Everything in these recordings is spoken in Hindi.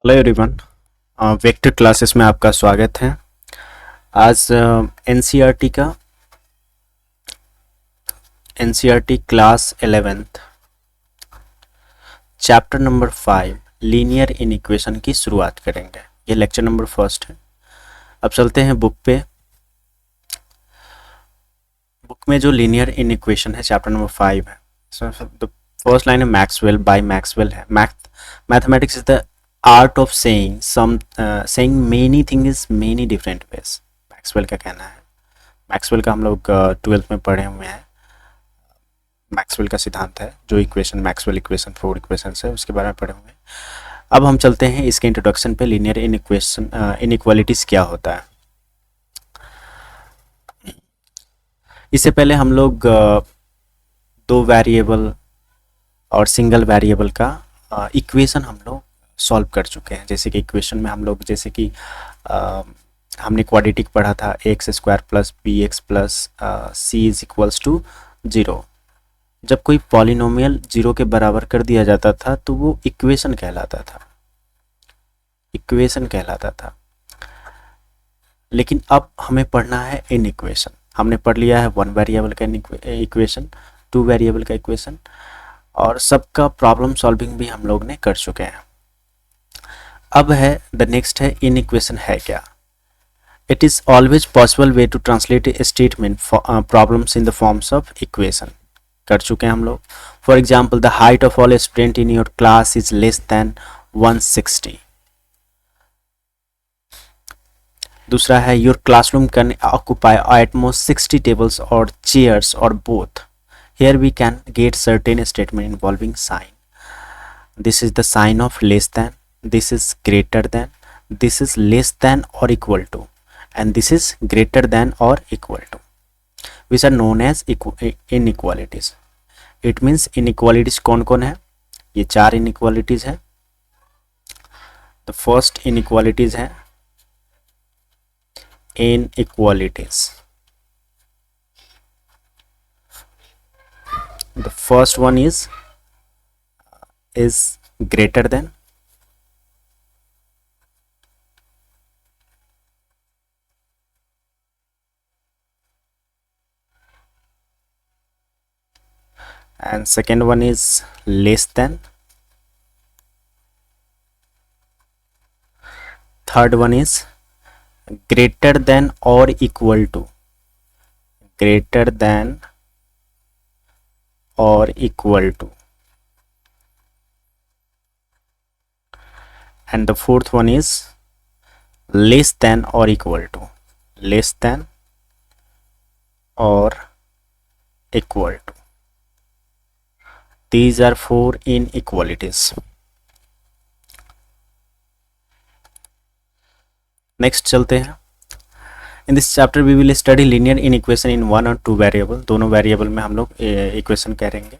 Hello everyone. वेक्टर क्लासेस में आपका स्वागत है। आज NCERT class 11th chapter number 5 linear inequation की शुरुआत करेंगे। ये लेक्चर नंबर फर्स्ट है। अब चलते हैं बुक पे। बुक में जो लीनियर इनइक्वेशन है चैप्टर नंबर 5 है। द फर्स्ट लाइन है मैक्सवेल बाय मैक्सवेल है। Mathematics is the art of saying many things many different ways। Maxwell का कहना है। मैक्सवेल का हम लोग 12th में पढ़े हुए हैं। मैक्सवेल का सिद्धांत है, जो इक्वेशन मैक्सवेल इक्वेशन 4 इक्वेशन है उसके बारे में पढ़े हुए हैं। अब हम चलते हैं इसके इंट्रोडक्शन पे। लीनियर इनइक्वालिटीज क्या होता है। इससे पहले हम लोग दो वेरिएबल और सिंगल वेरिएबल का इक्वेशन हम लोग सॉल्व कर चुके हैं। जैसे कि इक्वेशन में हम लोग हमने क्वाड्रेटिक पढ़ा था, x square plus b x plus c is equals to 0। जब कोई पॉलिनोमियल 0 के बराबर कर दिया जाता था तो वो इक्वेशन कहलाता था। लेकिन अब हमें पढ़ना है इन इक्वेशन। हमने पढ़ लिया है 1 वेरिएबल का इक्वेशन, 2 वेरिएबल का इक्वेशन, और सबका प्रॉब्लम सॉल्विंग भी हम लोग ने कर चुके हैं। अब है द नेक्स्ट है इन इक्वेशन है क्या। It is always possible way to translate a statement problems in the forms of equation. कर चुके हैं हम लोग। For example the height of all student in your class is less than 160। दूसरा है your classroom can occupy at most 60 tables और चेयर्स और both. Here we can get certain statement involving sign. This is the sign of less than, this is greater than, this is less than or equal to, and this is greater than or equal to, which are known as inequalities. It means inequalities कौन कौन है। ये 4 inequalities है। The first inequalities है inequalities. The first one is greater than, and second one is less than, third one is greater than or equal to, greater than or equal to, and the fourth one is less than or equal to, less than or equal to. These are 4 inequalities. Next चलते हैं। In this chapter we will study linear inequation in 1 और 2 variable। दोनों वेरिएबल में हम लोग इक्वेशन करेंगे।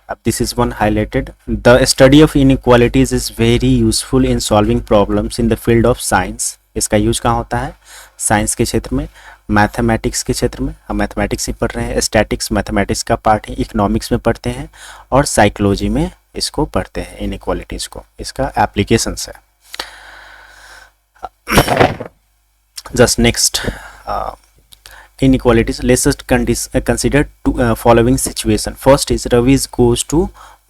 अब this is one highlighted. The study of inequalities is very useful in solving problems in the field of science. इसका यूज कहाँ होता है। साइंस के क्षेत्र में, मैथमेटिक्स के क्षेत्र में। हम मैथमेटिक्स ही पढ़ रहे हैं। स्टैटिक्स मैथमेटिक्स का पार्ट है। इकोनॉमिक्स में पढ़ते हैं और साइकोलॉजी में इसको पढ़ते हैं इनइक्वालिटीज को। इसका एप्लीकेशंस है। Just next inequalities. Let's just consider following situation. First is Ravi goes to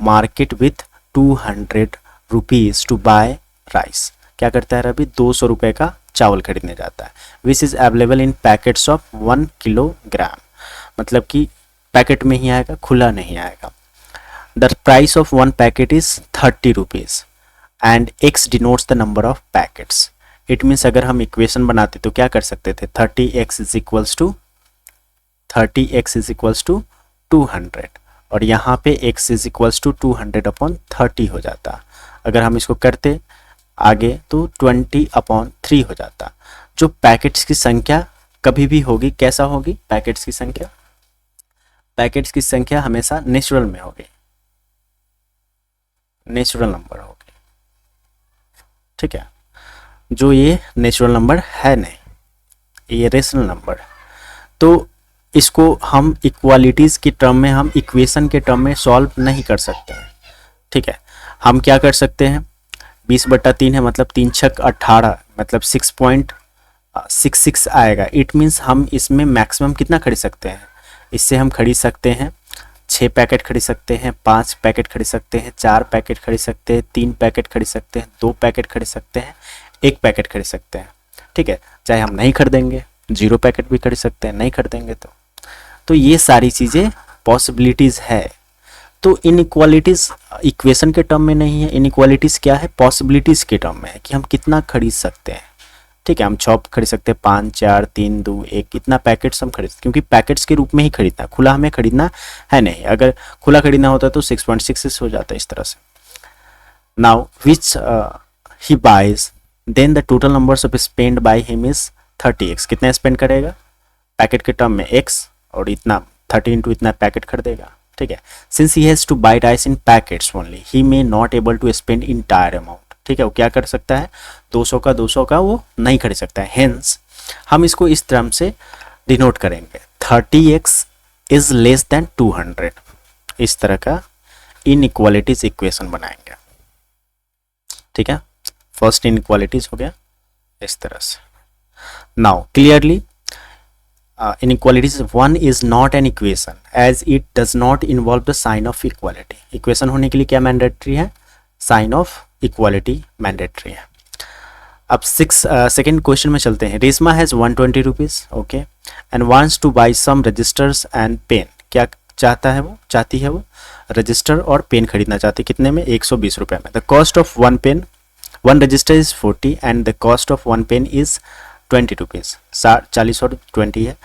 market with 200 rupees to buy rice. क्या करता है रवि। 200 रुपए का चावल खरीदने जाता है। Which is available in packets of 1 kilogram. मतलब कि पैकेट में ही आएगा, खुला नहीं आएगा। The price of one packet is 30 rupees and X denotes the number of packets. It means अगर हम इक्वेशन बनाते तो क्या कर सकते थे। 30x इज इक्वल्स टू 200 और यहाँ पे x इज इक्वल्स टू 200/30 हो जाता। अगर हम इसको करते आगे तो 20/3 हो जाता। जो पैकेट्स की संख्या कभी भी होगी, कैसा होगी। पैकेट्स की संख्या हमेशा नेचुरल में होगी, नेचुरल नंबर होगी। ठीक है। जो ये नेचुरल नंबर है नहीं, ये रेशनल नंबर। तो इसको हम इक्वालिटीज की टर्म में, हम इक्वेशन के टर्म में सॉल्व नहीं कर सकते हैं। ठीक है। हम क्या कर सकते हैं, 20/3 है मतलब 3 छक 18 मतलब 6.66 आएगा। इट मीन्स हम इसमें मैक्सिमम कितना खरीद सकते हैं, इससे हम खरीद सकते हैं 6 पैकेट खरीद सकते हैं, 5 पैकेट खरीद सकते हैं, 4 पैकेट खरीद सकते हैं, 3 पैकेट खरीद सकते हैं, 2 पैकेट खरीद सकते हैं, 1 पैकेट खरीद सकते हैं। ठीक है, चाहे हम नहीं खरीदेंगे 0 पैकेट भी खरीद सकते हैं, नहीं खरीदेंगे तो ये सारी चीज़ें पॉसिबिलिटीज़ है। तो इनइक्वालिटीज़ इक्वेशन के टर्म में नहीं है, इनइक्वालिटीज़ क्या है, पॉसिबिलिटीज़ के टर्म में है कि हम कितना खरीद सकते हैं। ठीक है, हम 6 खरीद सकते हैं, 5 4 3 2 1 इतना पैकेट्स हम खरीद, क्योंकि पैकेट्स के रूप में ही खरीदना, खुला हमें खरीदना है नहीं। अगर खुला खरीदना होता तो 6.66 हो जाता है इस तरह से। Now which he buys then the total numbers of spend by him is 30x। कितना स्पेंड करेगा पैकेट के टर्म में x, और इतना 30 इंटू इतना पैकेट खरीदेगा। ठीक है, since he has to buy rice in packets only he may not able to spend entire amount. ठीक है, वो क्या कर सकता है, 200 का वो नहीं खरीद सकता है। हेंस हम इसको इस टर्म से डिनोट करेंगे, 30x इज लेस देन 200। इस तरह का इनइक्वालिटीज इक्वेशन बनाएंगे। ठीक है, फर्स्ट इनइक्वालिटीज हो गया इस तरह से। Now clearly inequalities 1 is not an equation as it does not involve the sign of equality. Equation होने के लिए क्या मैंडेटरी है, साइन ऑफ इक्वालिटी मैंडेटरी है। अब सेकेंड क्वेश्चन में चलते हैं। Reshma has 120 rupees okay and wants to buy some registers and pen. क्या चाहता है वो, चाहती है वो रजिस्टर और पेन खरीदना चाहती है। कितने में, 120 रुपये में। The cost of one pen, one register is 40 and the cost of one pen is 20 rupees. 40 और 20 है।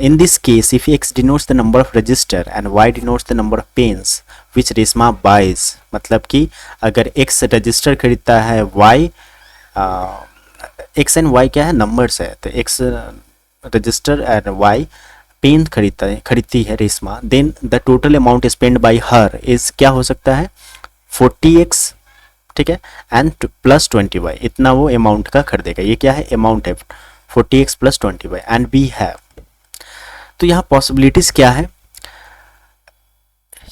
In this case, if x denotes the number of register and y denotes the number of pens which Reshma buys, मतलब कि अगर x रजिस्टर खरीदता है, y x एंड y क्या है, नंबर्स है, तो x register and y pen खरीदती है Reshma, then the total amount spend by her is क्या हो सकता है, 40x। ठीक है, एंड प्लस 20y, इतना वो अमाउंट का खरीदेगा। ये क्या है, अमाउंट है 40x plus 20y and we have. तो यहाँ पॉसिबिलिटीज क्या है,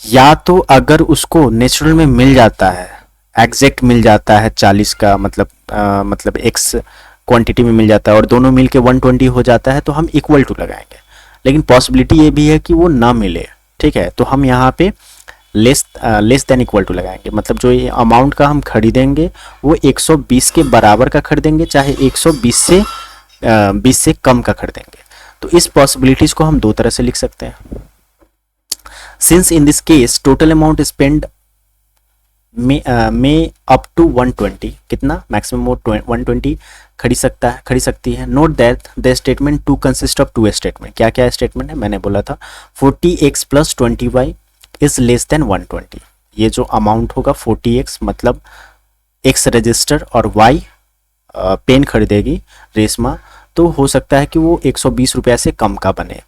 या तो अगर उसको नेचुरल में मिल जाता है, एग्जैक्ट मिल जाता है 40 का, मतलब x क्वांटिटी में मिल जाता है और दोनों मिल के 120 हो जाता है, तो हम इक्वल टू लगाएंगे। लेकिन पॉसिबिलिटी ये भी है कि वो ना मिले। ठीक है, तो हम यहाँ पे लेस देन इक्वल टू लगाएंगे, मतलब जो ये अमाउंट का हम खरीदेंगे वो 120 के बराबर का खरीदेंगे, चाहे 120 से 20 से कम का खरीदेंगे। तो इस पॉसिबिलिटीज को हम दो तरह से लिख सकते हैं। Since in this case total amount spend में अप टू 120, कितना मैक्सिमम वो 120 खरीद सकती है। Note that the statement two consist of two statement. क्या क्या स्टेटमेंट है, मैंने बोला था 40x plus 20y is less then 120। ये जो अमाउंट होगा 40x मतलब x रजिस्टर और y पेन खरीदेगी रेशमा, तो हो सकता है कि वो 120 रुपये से कम का बने।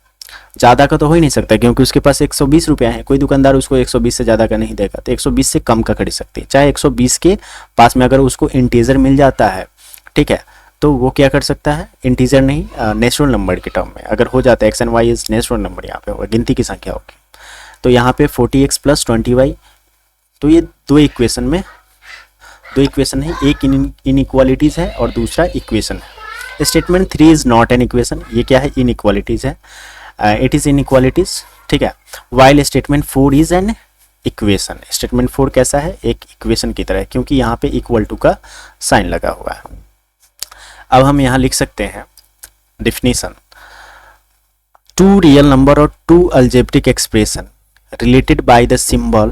ज़्यादा का तो हो ही नहीं सकता क्योंकि उसके पास 120 रुपये हैं, कोई दुकानदार उसको 120 से ज़्यादा का नहीं देगा, तो 120 से कम का खरीद सकती है। चाहे 120 के पास में अगर उसको इंटीजर मिल जाता है, ठीक है, तो वो क्या कर सकता है, इंटीजर नहीं नेचुरल नंबर के टर्म में अगर हो जाता है, x and y is natural number, यहाँ पे होगा गिनती की संख्या होगी, तो यहाँ पे 40x प्लस 20y। तो ये दो इक्वेशन है, एक इनइक्वालिटीज है और दूसरा इक्वेशन है। Statement 3 is not an equation, ये क्या है, इनइक्वालिटीज है, इट इज इनइक्वालिटीज। ठीक है, while statement 4 is an equation. Statement 4 कैसा है, एक इक्वेशन की तरह है, क्योंकि यहाँ पे इक्वल टू का साइन लगा हुआ है। अब हम यहाँ लिख सकते हैं डिफिनीशन, टू रियल नंबर और two algebraic expression related by the symbol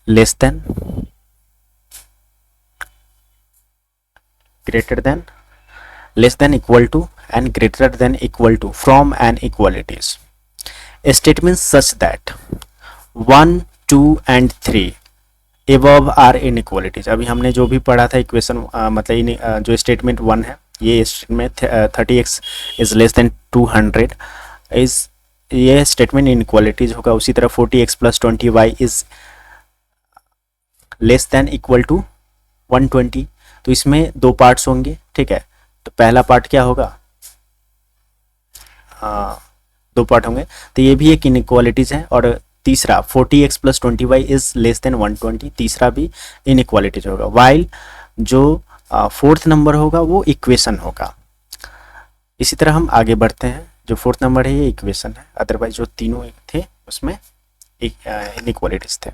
less than, greater than, less than equal to and greater than equal to from an equalities. Statements such that 1, 2 and 3 above are inequalities। अभी हमने जो भी पढ़ा था इक्वेशन, मतलब जो स्टेटमेंट 1 है, ये statement 30x is less than 200 is, ये स्टेटमेंट इनइक्वालिटीज होगा। उसी तरह 40x plus 20y is less than equal to 120। तो इसमें दो पार्ट्स होंगे, ठीक है, तो पहला पार्ट क्या होगा, दो पार्ट होंगे, तो ये भी एक इनइक्वालिटीज है और तीसरा 40x plus 20y is less then 120, तीसरा भी इनइक्वालिटीज होगा, वाइल जो फोर्थ नंबर होगा वो इक्वेशन होगा। इसी तरह हम आगे बढ़ते हैं, जो फोर्थ नंबर है ये इक्वेशन है, अदरवाइज जो तीनों थे उसमें इनइक्वालिटीज थे।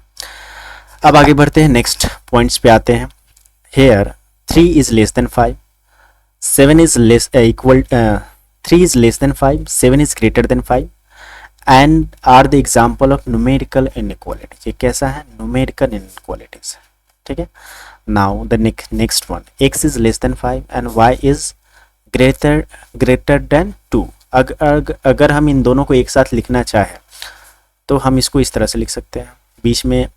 अब आगे बढ़ते हैं, नेक्स्ट पॉइंट्स पे आते हैं। Here 3 is less than 5, 7 is less equal 3 is less than 5, 7 is greater than 5 and are the example of numerical inequalities। ये कैसा है? numerical inequalities, ठीक है। now the next one, x is less than 5 and y is greater than 2। अगर हम इन दोनों को एक साथ लिखना चाहें तो हम इसको इस तरह से लिख सकते हैं, बीच में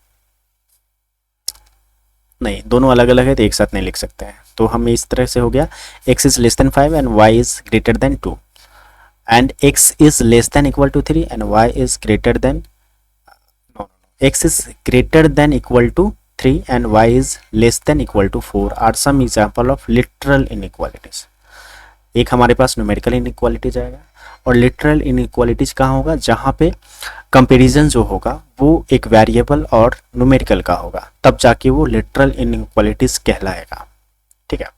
नहीं, दोनों अलग अलग है तो एक साथ नहीं लिख सकते हैं, तो हम इस तरह से हो गया x is less than 5 and y is greater than 2 and x is less than equal to 3 and y is greater than x is greater than equal to 3 and y is less than equal to 4 are some example of literal inequalities। एक हमारे पास न्यूमेरिकल इनइक्वालिटी जाएगा और लिटरल इनइक्वालिटीज कहाँ होगा? जहाँ पे कंपैरिजन जो होगा वो एक वेरिएबल और न्यूमेरिकल का होगा, तब जाके वो लिटरल इनइक्वालिटीज कहलाएगा, ठीक है।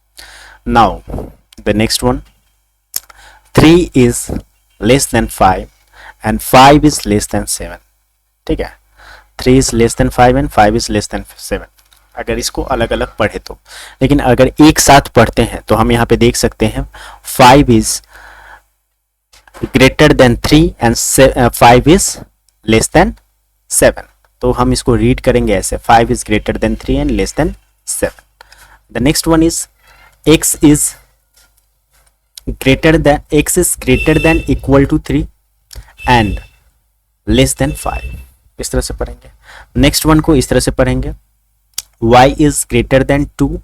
Now the next one, 3 is less than 5 and 5 is less then 7, ठीक है। 3 is less than 5 and 5 is less then 7, अगर इसको अलग अलग पढ़े तो। लेकिन अगर एक साथ पढ़ते हैं तो हम यहाँ पे देख सकते हैं 5 is greater then 3 and 5 is less then 7, तो हम इसको रीड करेंगे ऐसे, 5 is greater then 3 and less then 7। The next one is x is greater than equal to 3 and less than 5, इस तरह से पढ़ेंगे। नेक्स्ट वन को इस तरह से पढ़ेंगे, y is greater than 2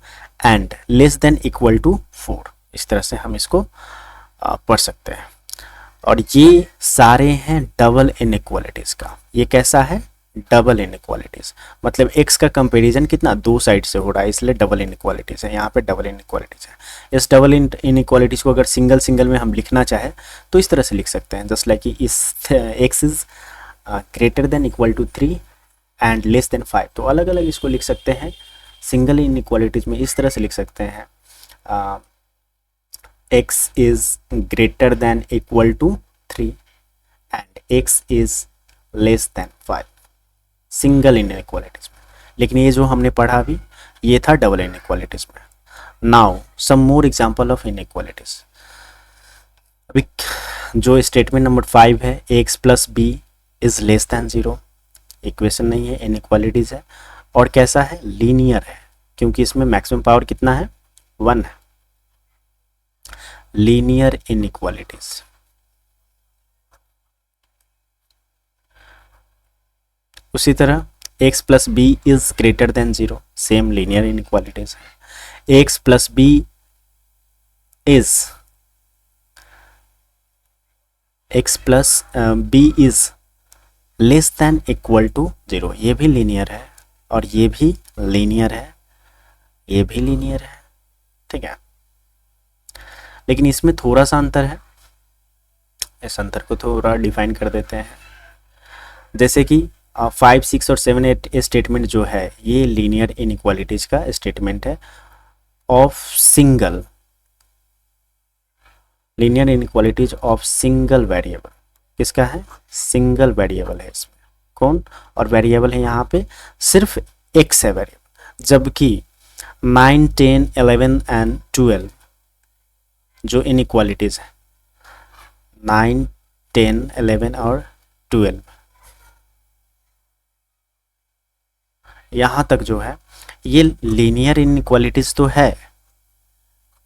and less than equal to 4, इस तरह से हम इसको पढ़ सकते हैं। और ये सारे हैं डबल इनइक्वालिटीज का। ये कैसा है? डबल इनइक्वालिटीज, मतलब x का कंपैरिजन कितना? दो साइड से हो रहा है, इसलिए डबल इनइक्वालिटीज है। यहाँ पे डबल इनइक्वालिटीज है। इस डबल इनइक्वालिटीज को अगर सिंगल सिंगल में हम लिखना चाहे तो इस तरह से लिख सकते हैं, जस्ट लाइक कि इस x is greater than equal to 3 and less than 5, तो अलग अलग इसको लिख सकते हैं। सिंगल इनइक्वालिटीज में इस तरह से लिख सकते हैं, x is greater than equal to 3 and x is less than 5, single inequalities में। लेकिन ये जो हमने पढ़ा अभी ये था डबल इनइक्वालिटीज में। Now some more example of inequalities. अभी जो स्टेटमेंट नंबर 5 है, ax plus b is less than 0, equation नहीं है, इनइक्वालिटीज है। और कैसा है? लीनियर है, क्योंकि इसमें मैक्सिमम पावर कितना है? 1 है। Linear inequalities. उसी तरह x plus b is greater than 0, same linear inequalities है। x plus b is less than equal to 0, ये भी लीनियर है और ये भी लीनियर है, ये भी लीनियर है, ठीक है। लेकिन इसमें थोड़ा सा अंतर है, इस अंतर को थोड़ा डिफाइन कर देते हैं। जैसे कि 5, 6 और 7, 8 स्टेटमेंट जो है ये लीनियर इनइक्वालिटीज का स्टेटमेंट है of single, linear inequalities of single variable. किसका है? सिंगल वेरिएबल है इसमें। कौन? और वेरिएबल है यहाँ पे सिर्फ x है वेरिएबल, जबकि 9, 10, 11 एंड 12 जो इनइक्वालिटीज है, 9, 10, 11 और 12, यहाँ तक जो है ये लीनियर इनइक्वालिटीज तो है,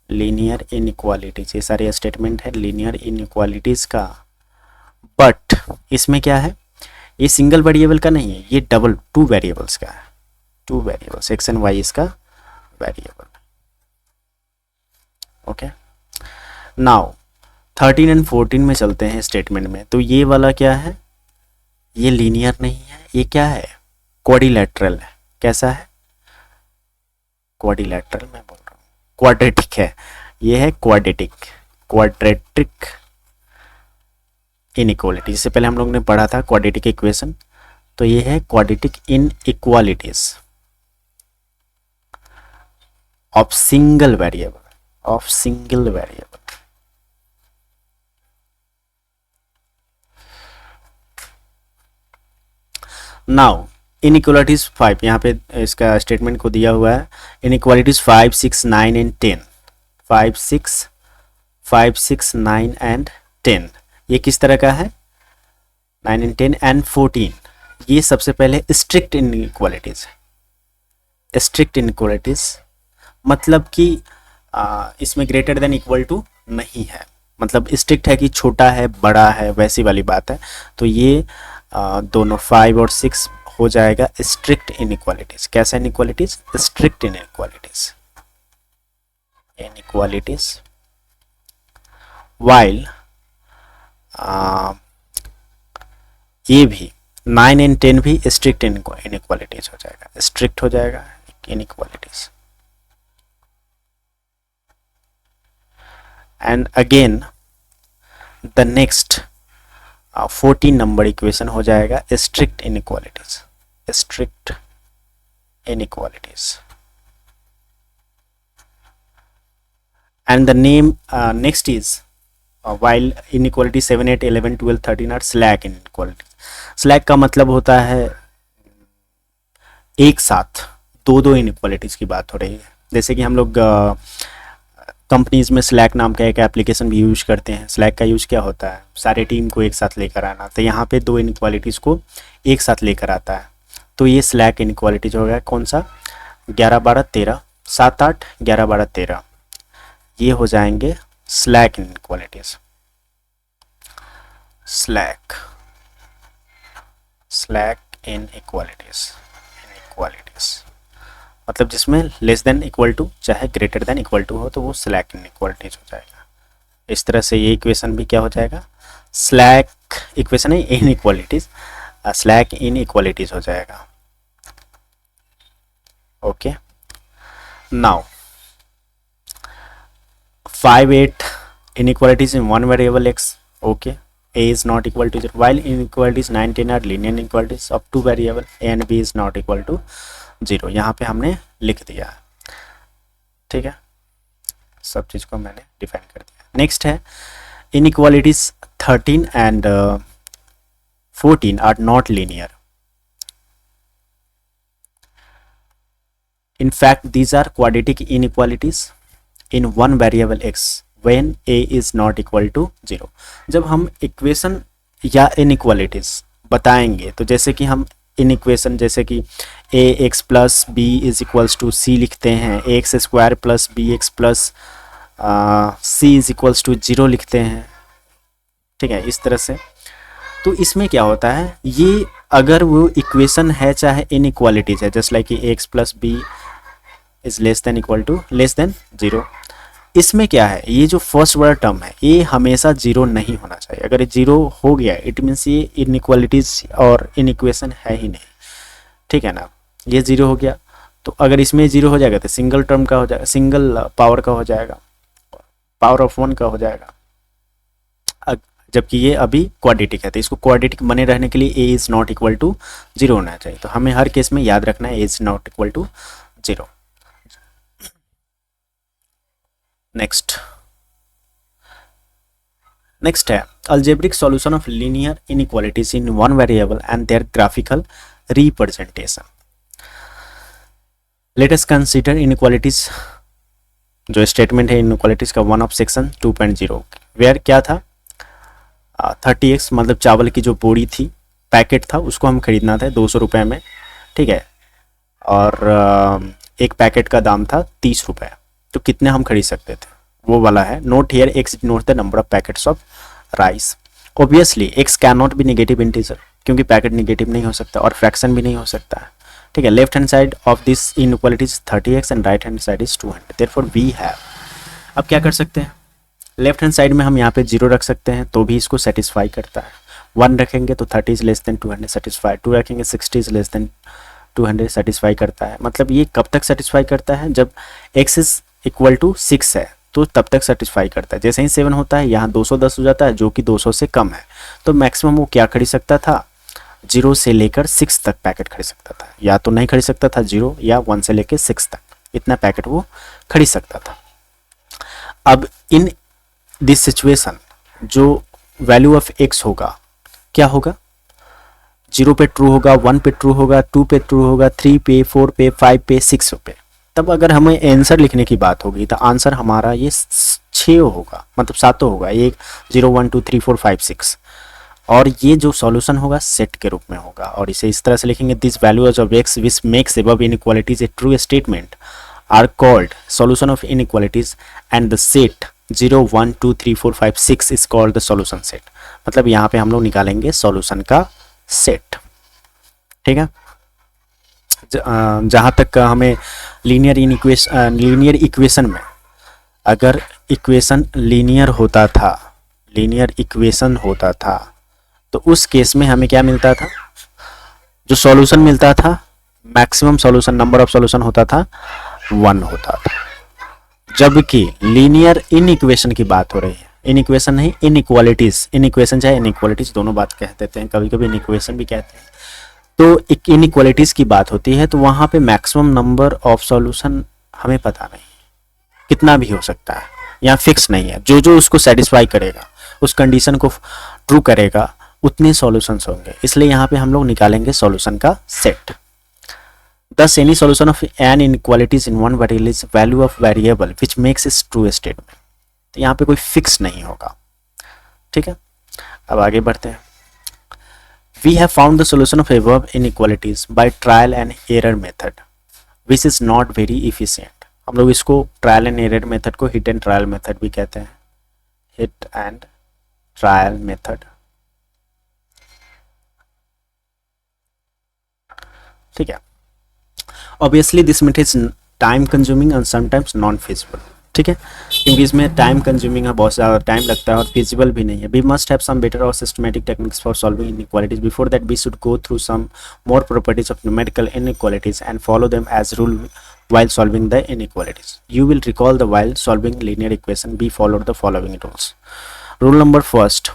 लीनियर इनइक्वालिटीज, ये सारे स्टेटमेंट है लीनियर इनइक्वालिटीज का। बट इसमें क्या है? ये सिंगल वेरिएबल का नहीं है, ये डबल 2 वेरिएबल्स का है। 2 वेरिएबल्स x एंड y इसका वेरिएबल। ओके, नाउ 13 एंड 14 में चलते हैं स्टेटमेंट में। तो ये वाला क्या है? ये लीनियर नहीं है, ये क्या है? क्वाड्रिलेटरल है। कैसा है? क्वाड्रिलेटरल मैं बोल रहा हूँ, क्वाड्रेटिक है। ये है क्वाड्रेटिक इनइक्वालिटी। इससे पहले हम लोग ने पढ़ा था क्वाड्रेटिक इक्वेशन, तो ये है quadratic inequalities of single variable. Now inequalities 5, यहाँ पे इसका स्टेटमेंट को दिया हुआ है इनइक्वालिटीज 5, 6, 9 एंड 10। 5, 6, 9 एंड 10 ये किस तरह का है? 9 एंड 10 एंड 14 ये सबसे पहले स्ट्रिक्ट इनइक्वालिटीज है। स्ट्रिक्ट इनइक्वालिटीज मतलब कि इसमें ग्रेटर देन इक्वल टू नहीं है, मतलब स्ट्रिक्ट है कि छोटा है बड़ा है, वैसी वाली बात है। तो ये दोनों 5 और 6 हो जाएगा स्ट्रिक्ट इनइक्वालिटीज। कैसा इनइक्वालिटीज? Strict inequalities. वाइल ये भी 9 एंड 10 भी स्ट्रिक्ट इनइक्वालिटीज हो जाएगा, स्ट्रिक्ट हो जाएगा inequalities. And again the next 14 number equation हो जाएगा strict inequalities. And the name next is while inequality 7, 8, 11, 12, 13 are slack inequality। slack का मतलब होता है एक साथ दो इनइक्वालिटीज की बात हो रही है। जैसे कि हम लोग कंपनीज में स्लैक नाम का एक एप्लीकेशन भी यूज करते हैं। स्लैक का यूज क्या होता है? सारे टीम को एक साथ लेकर आना। तो यहाँ पे दो इनइक्वालिटीज को एक साथ लेकर आता है, तो ये स्लैक इनइक्वालिटीज हो गया। कौन सा? 11, 12, 13, 7, 8, 11, 12, 13 ये हो जाएंगे स्लैक इनइक्वालिटीज। स्लैक इनइक्वालिटीज मतलब जिसमें लेस देन इक्वल टू चाहे ग्रेटर देन इक्वल टू हो तो वो स्लैक इनइक्वालिटीज हो जाएगा। इस तरह से ये इक्वेशन भी क्या हो जाएगा? स्लैक इक्वेशन है इनइक्वालिटीज, स्लैक इनइक्वालिटीज हो जाएगा। Okay, now 5, 8 inequalities in one variable x, okay, a is not equal to 0, while inequalities 9, 10 are linear inequalities of two variable a and b is not equal to 0। यहाँ पे हमने लिख दिया है, ठीक है, सब चीज़ को मैंने डिफाइन कर दिया। नेक्स्ट है inequalities 13 and 14 are not linear। In fact, these are quadratic inequalities in one variable x when a is not equal to 0। जब हम इक्वेशन या इनइक्वालिटीज बताएंगे तो जैसे कि हम इन इक्वेशन जैसे कि a x plus b is equals to c लिखते हैं, a x square plus b x plus c is equals to 0 लिखते हैं, ठीक है, इस तरह से। तो इसमें क्या होता है, ये अगर वो इक्वेशन है चाहे इनइक्वालिटीज है, just like a x plus b is less than equal to less than 0, इसमें क्या है, ये जो फर्स्ट वाला टर्म है ये हमेशा 0 नहीं होना चाहिए। अगर ये 0 हो गया इट मीन्स ये इनइक्वालिटीज और इनइक्वेशन है ही नहीं, ठीक है ना। ये 0 हो गया तो अगर इसमें 0 हो जाएगा तो सिंगल टर्म का हो जाएगा, सिंगल पावर का हो जाएगा, पावर ऑफ 1 का हो जाएगा, जबकि ये अभी क्वाड्रेटिक है। तो इसको क्वाड्रेटिक बने रहने के लिए a is not equal to 0 होना चाहिए। तो हमें हर केस में याद रखना है a is not equal to 0। Next है algebraic solution of linear inequalities in one variable and their graphical representation. Let us consider inequalities, जो स्टेटमेंट है इनइक्वालिटीज का 1 ऑफ सेक्शन 2.0 वेयर क्या था, 30x मतलब चावल की जो बोरी थी, पैकेट था, उसको हम खरीदना था 200 रुपये में, ठीक है, और एक पैकेट का दाम था 30 रुपये। तो कितने हम खरीद सकते थे, वो वाला है। Note here x denotes the number of packets of rice. Obviously x can not be negative integer, क्योंकि पैकेट नेगेटिव नहीं हो सकता और फ्रैक्शन भी नहीं हो सकता है, ठीक है। Left hand side of this inequality is 30x and right hand side is 200, therefore we have. अब क्या कर सकते हैं, लेफ्ट हैंड साइड में हम यहाँ पे 0 रख सकते हैं तो भी इसको सेटिस्फाई करता है। 1 रखेंगे तो 30 इज लेस देन 200 सेटिस्फाई, 2 रखेंगे 60 इज लेस देन 200 सेटिस्फाई करता है। मतलब ये कब तक सेटिस्फाई करता है, जब x इज इक्वल टू 6 है तो तब तक सेटिस्फाई करता है। जैसे ही 7 होता है यहाँ 210 हो जाता है, जो कि 200 से कम है, तो मैक्सिमम वो क्या खरीद सकता था, 0 से लेकर 6 तक पैकेट खरीद सकता था, या तो नहीं खरीद सकता था 0 या 1 से लेकर 6 तक, इतना पैकेट वो खरीद सकता था। अब इन दिस सिचुएशन जो वैल्यू ऑफ x होगा क्या होगा, 0 पे ट्रू होगा, 1 पे ट्रू होगा, 2 पे ट्रू होगा, 3 पे, 4 पे, 5 पे, 6 पे। तब अगर हमें आंसर लिखने की बात होगी तो आंसर हमारा ये 6 होगा, मतलब 7 होगा, 1 0 1 2 3 4 5 6। और ये जो सॉल्यूशन होगा सेट के रूप में होगा, और इसे इस तरह से लिखेंगे, this values of x which makes above inequalities a true statement are called solution of inequalities and the set 0 1 2 3 4 5 6 is called the solution set. मतलब यहाँ पे हम लोग निकालेंगे सॉल्यूशन का सेट, ठीक है। जहाँ तक हमें लीनियर इक्वेशन में अगर इक्वेशन लीनियर इक्वेशन होता था तो उस केस में हमें क्या मिलता था, जो सॉल्यूशन मिलता था, maximum solution, number of solution होता था 1 होता था। जबकि लीनियर इन इक्वेशन की बात हो रही है, इन इक्वेशन नहीं, इन इक्वालिटीज, इन इक्वेशन चाहे इन इक्वालिटीज दोनों बात कह देते हैं, कभी कभी इन इक्वेशन भी कहते हैं। तो इन इक्वालिटीज की बात होती है तो वहां पे मैक्सिमम नंबर ऑफ सॉल्यूशन हमें पता नहीं, कितना भी हो सकता है, यहाँ फिक्स नहीं है। जो उसको सेटिस्फाई करेगा, उस कंडीशन को ट्रू करेगा, उतने सॉल्यूशंस होंगे। इसलिए यहाँ पे हम लोग निकालेंगे सॉल्यूशन का set. Thus, any solution of n inequalities in one variable is value of variable which makes its true statement। तो यहाँ पे कोई फिक्स नहीं होगा, ठीक है। अब आगे बढ़ते हैं। We have found the solution of above inequalities by trial and error method, which is not very efficient। हम लोग इसको ट्रायल एंड एरर मेथड को हिट एंड ट्रायल मेथड भी कहते हैं, हिट एंड ट्रायल मेथड, ठीक है। Obviously this method is time consuming and sometimes non feasible, ठीक है, क्योंकि इसमें टाइम कंज्यूमिंग है, बहुत ज़्यादा टाइम लगता है और फिजिबल भी नहीं है। We must have some better और systematic techniques for solving inequalities. Before that we should go through some more properties of numerical inequalities and follow them as rule while solving the inequalities. You will recall the while solving linear equation we followed the following rules. Rule number first,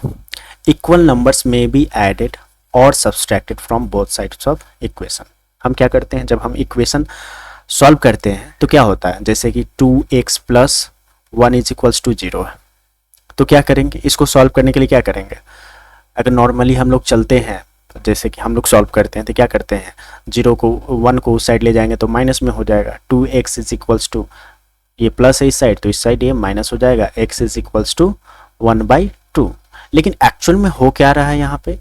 equal numbers may be added or subtracted from both sides of equation। हम क्या करते हैं, जब हम इक्वेशन सॉल्व करते हैं तो क्या होता है, जैसे कि 2x plus 1 is equals to 0 है, तो क्या करेंगे, इसको सॉल्व करने के लिए क्या करेंगे, अगर नॉर्मली हम लोग चलते हैं, जैसे कि हम लोग सॉल्व करते हैं तो क्या करते हैं, 0 को 1 को उस साइड ले जाएंगे तो माइनस में हो जाएगा, 2x इज इक्वल्स टू, ये प्लस है इस साइड तो इस साइड ये माइनस हो जाएगा, x इज इक्वल्स टू 1/2। लेकिन एक्चुअल में हो क्या रहा है यहाँ पे,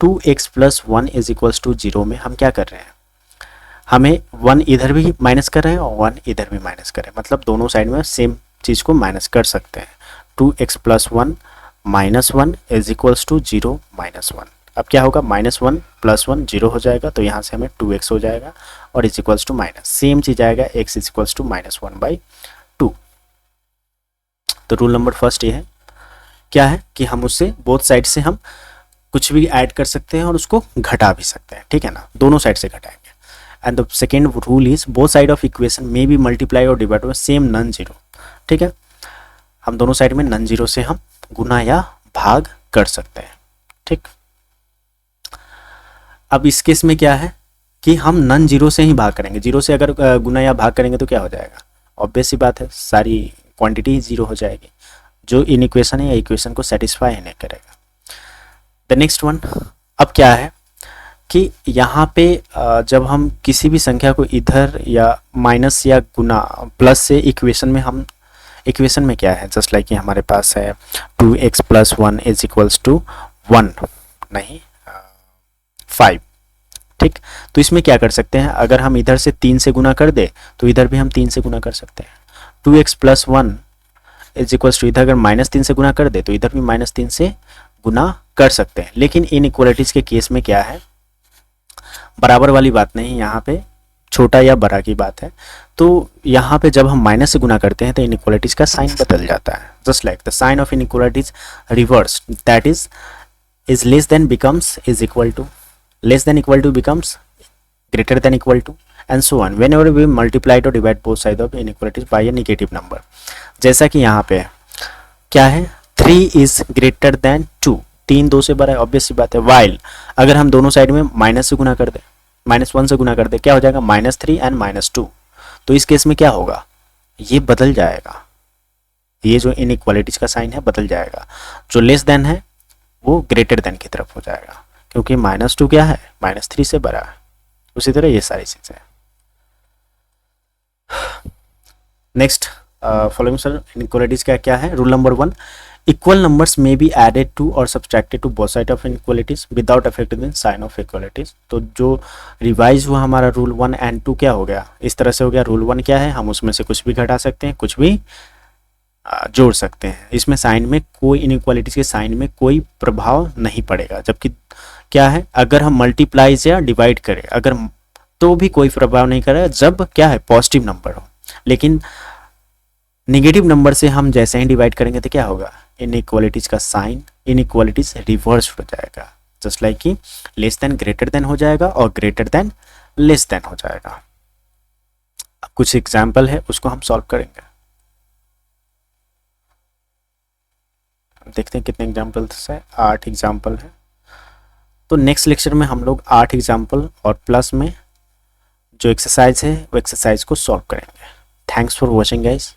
2x plus 1 is equals to 0 में हम क्या कर रहे हैं, हमें 1 इधर भी माइनस कर रहे हैं और 1 इधर भी माइनस कर रहे हैं, मतलब दोनों साइड में सेम चीज़ को माइनस कर सकते हैं। 2x plus 1 minus 1 is equals to 0 minus 1। अब क्या होगा, माइनस 1 प्लस 1 0 हो जाएगा, तो यहाँ से हमें 2x हो जाएगा और is equals to minus, same चीज आएगा, x इज इक्वल्स टू -1/2। तो रूल नंबर फर्स्ट ये है, क्या है कि हम उससे बोथ साइड से हम कुछ भी ऐड कर सकते हैं और उसको घटा भी सकते हैं, ठीक है ना, दोनों साइड से घटाएंगे। And the second rule is both side of equation may be multiply और divide by same non zero, ठीक है, हम दोनों साइड में नॉन जीरो से हम गुना या भाग कर सकते हैं, ठीक। अब इस केस में क्या है कि हम नॉन जीरो से ही भाग करेंगे, जीरो से अगर गुना या भाग करेंगे तो क्या हो जाएगा, ऑब्वियस सी बात है, सारी क्वांटिटी ही जीरो हो जाएगी, जो इन इक्वेशन है या इक्वेशन को सेटिस्फाई नहीं करेगा। द नेक्स्ट वन, अब क्या है कि यहाँ पे जब हम किसी भी संख्या को इधर या माइनस या गुना प्लस से इक्वेशन में हम, इक्वेशन में क्या है, जस्ट लाइक हमारे पास है 2x plus 1 is equals to 1 नहीं 5, ठीक। तो इसमें क्या कर सकते हैं, अगर हम इधर से 3 से गुना कर दे तो इधर भी हम 3 से गुना कर सकते हैं। 2x plus 1 is equals to, इधर अगर -3 से गुना कर दे तो इधर भी -3 से गुना कर सकते हैं। लेकिन इन इक्वालिटीज के केस में क्या है, बराबर वाली बात नहीं, यहाँ पे छोटा या बड़ा की बात है। तो यहाँ पे जब हम माइनस से गुना करते हैं तो इनइक्वालिटीज का साइन बदल जाता है, just like the sign of inequalities reverse, that is less than becomes is equal to, less than equal to becomes greater than equal to, and so on whenever we multiply or divide both sides of inequalities by a negative number। जैसा कि यहाँ पे क्या है, 3 is greater than 2, 3 2 से बड़ा है, ऑब्वियस सी बात है। वाइल अगर हम दोनों साइड में माइनस से गुना कर दें, -1 से गुना कर दे, क्या हो जाएगा, -3 एंड -2। तो इस केस में क्या होगा, ये बदल जाएगा, ये जो इनइक्वालिटीज का साइन है बदल जाएगा। जो लेस देन है वो ग्रेटर देन की तरफ हो जाएगा, क्योंकि -2 क्या है, -3 से बड़ा है। उसी तरह ये सारी चीजें। नेक्स्ट फॉलोइंग सर इनइक्वालिटीज क्या क्या है। रूल नंबर 1, इक्वल नंबर्स में बी एडेड टू और subtracted to both side of inequalities without affecting the sign of equalities. तो जो रिवाइज हुआ हमारा रूल 1 एंड 2 क्या हो गया, इस तरह से हो गया। रूल 1 क्या है, हम उसमें से कुछ भी घटा सकते हैं, कुछ भी जोड़ सकते हैं। इसमें साइन में कोई, इनइक्वालिटीज के साइन में कोई प्रभाव नहीं पड़ेगा। जबकि क्या है, अगर हम मल्टीप्लाइज या डिवाइड करें अगर, तो भी कोई प्रभाव नहीं करेगा जब क्या है, पॉजिटिव नंबर हो। लेकिन नेगेटिव नंबर से हम जैसे ही डिवाइड करेंगे तो क्या होगा, इनइक्वालिटीज का साइन, इनइक्वालिटीज रिवर्स हो जाएगा। जस्ट लाइक कि लेस देन ग्रेटर देन हो जाएगा और ग्रेटर देन लेस देन हो जाएगा। कुछ एग्जाम्पल है उसको हम सॉल्व करेंगे, देखते हैं कितने एग्जाम्पल्स है। 8 एग्जाम्पल है। तो नेक्स्ट लेक्चर में हम लोग 8 एग्जाम्पल और प्लस में जो एक्सरसाइज है वो एक्सरसाइज को सॉल्व करेंगे। Thanks for watching guys.